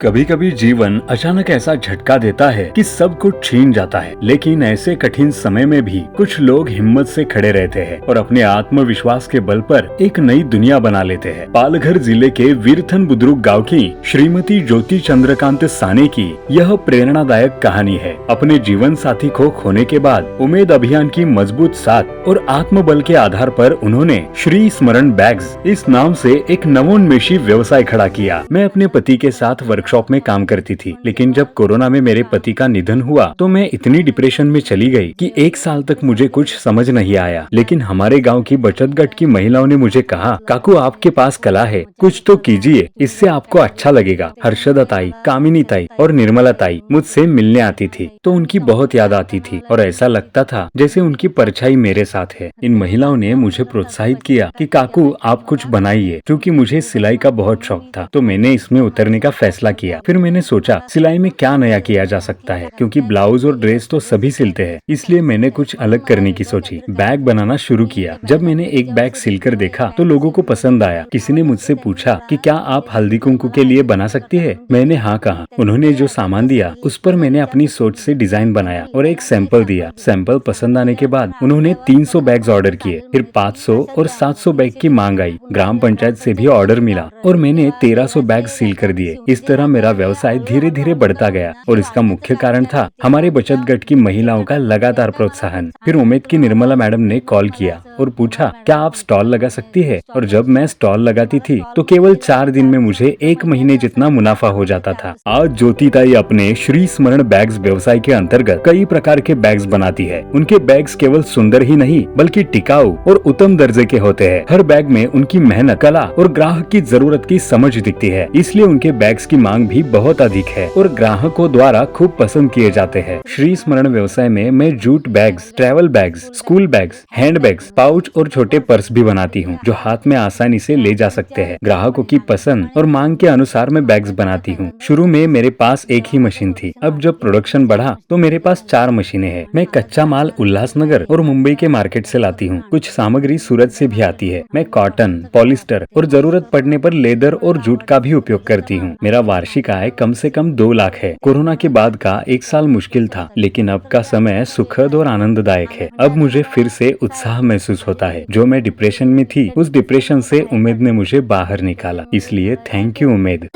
कभी कभी जीवन अचानक ऐसा झटका देता है कि सब कुछ छीन जाता है। लेकिन ऐसे कठिन समय में भी कुछ लोग हिम्मत से खड़े रहते हैं और अपने आत्मविश्वास के बल पर एक नई दुनिया बना लेते हैं। पालघर जिले के वीरथन बुद्रुक गांव की श्रीमती ज्योति चंद्रकांत साने की यह प्रेरणादायक कहानी है। अपने जीवन साथी को खोने के बाद उम्मीद अभियान की मजबूत साथ और आत्मबल के आधार पर उन्होंने श्री स्मरण बैग्स इस नाम से एक नवोन्मेषी व्यवसाय खड़ा किया। मैं अपने पति के साथ वर्कशॉप में काम करती थी, लेकिन जब कोरोना में मेरे पति का निधन हुआ तो मैं इतनी डिप्रेशन में चली गई कि 1 साल तक मुझे कुछ समझ नहीं आया। लेकिन हमारे गांव की बचत गट की महिलाओं ने मुझे कहा, काकू आपके पास कला है, कुछ तो कीजिए, इससे आपको अच्छा लगेगा। हर्षदा ताई, कामिनी ताई और निर्मला ताई मुझसे मिलने आती थी तो उनकी बहुत याद आती थी और ऐसा लगता था जैसे उनकी परछाई मेरे साथ है। इन महिलाओं ने मुझे प्रोत्साहित किया कि काकू आप कुछ बनाइए, क्योंकि मुझे सिलाई का बहुत शौक था। तो मैंने इसमें उतरने का फैसला किया। फिर मैंने सोचा सिलाई में क्या नया किया जा सकता है, क्योंकि ब्लाउज और ड्रेस तो सभी सिलते हैं। इसलिए मैंने कुछ अलग करने की सोची। बैग बनाना शुरू किया। जब मैंने एक बैग सिलकर देखा तो लोगों को पसंद आया। किसी ने मुझसे पूछा कि क्या आप हल्दी कुंकू के लिए बना सकती है? मैंने हाँ कहा। उन्होंने जो सामान दिया उस पर मैंने अपनी सोच से डिजाइन बनाया और एक सैंपल दिया। सैंपल पसंद आने के बाद उन्होंने 300 बैग्स ऑर्डर किए। फिर 500 और 700 बैग की मांग आई। ग्राम पंचायत से भी ऑर्डर मिला और मैंने 1300 बैग सील कर दिए। इस तरह मेरा व्यवसाय धीरे धीरे बढ़ता गया और इसका मुख्य कारण था हमारे बचत गट की महिलाओं का लगातार प्रोत्साहन। फिर उम्मीद की निर्मला मैडम ने कॉल किया और पूछा, क्या आप स्टॉल लगा सकती है? और जब मैं स्टॉल लगाती थी तो केवल 4 दिन में मुझे 1 महीने जितना मुनाफा हो जाता था। आज ज्योति ताई अपने श्री स्मरण बैग्स व्यवसाय के अंतर्गत कई प्रकार के बैग्स बनाती है। उनके बैग्स केवल सुंदर ही नहीं बल्कि टिकाऊ और उत्तम दर्जे के होते हैं। हर बैग में उनकी मेहनत, कला और ग्राहक की जरूरत की समझ दिखती है। इसलिए उनके बैग्स की मांग भी बहुत अधिक है और ग्राहकों द्वारा खूब पसंद किए जाते हैं। श्री स्मरण व्यवसाय में मैं jute bags, travel bags, school bags, hand bags, pouch और छोटे पर्स भी बनाती हूँ, जो हाथ में आसानी से ले जा सकते हैं। ग्राहकों की पसंद और मांग के अनुसार मैं बैग्स बनाती हूँ। शुरू में मेरे पास एक ही मशीन थी। अब जब प्रोडक्शन बढ़ा तो मेरे पास 4 मशीनें हैं। मैं कच्चा माल उल्लासनगर और मुंबई के मार्केट से लाती हूँ। कुछ सामग्री सूरत से भी आती है। मैं कॉटन, पॉलिस्टर और जरूरत पड़ने पर लेदर और जूट का भी उपयोग करती हूँ। मेरा वार्षिक आय कम से कम 2 लाख है। कोरोना के बाद का 1 साल मुश्किल था, लेकिन अब का समय सुखद और आनंददायक है। अब मुझे फिर से उत्साह महसूस होता है। जो मैं डिप्रेशन में थी, उस डिप्रेशन से उम्मीद ने मुझे बाहर निकाला। इसलिए थैंक यू उम्मीद।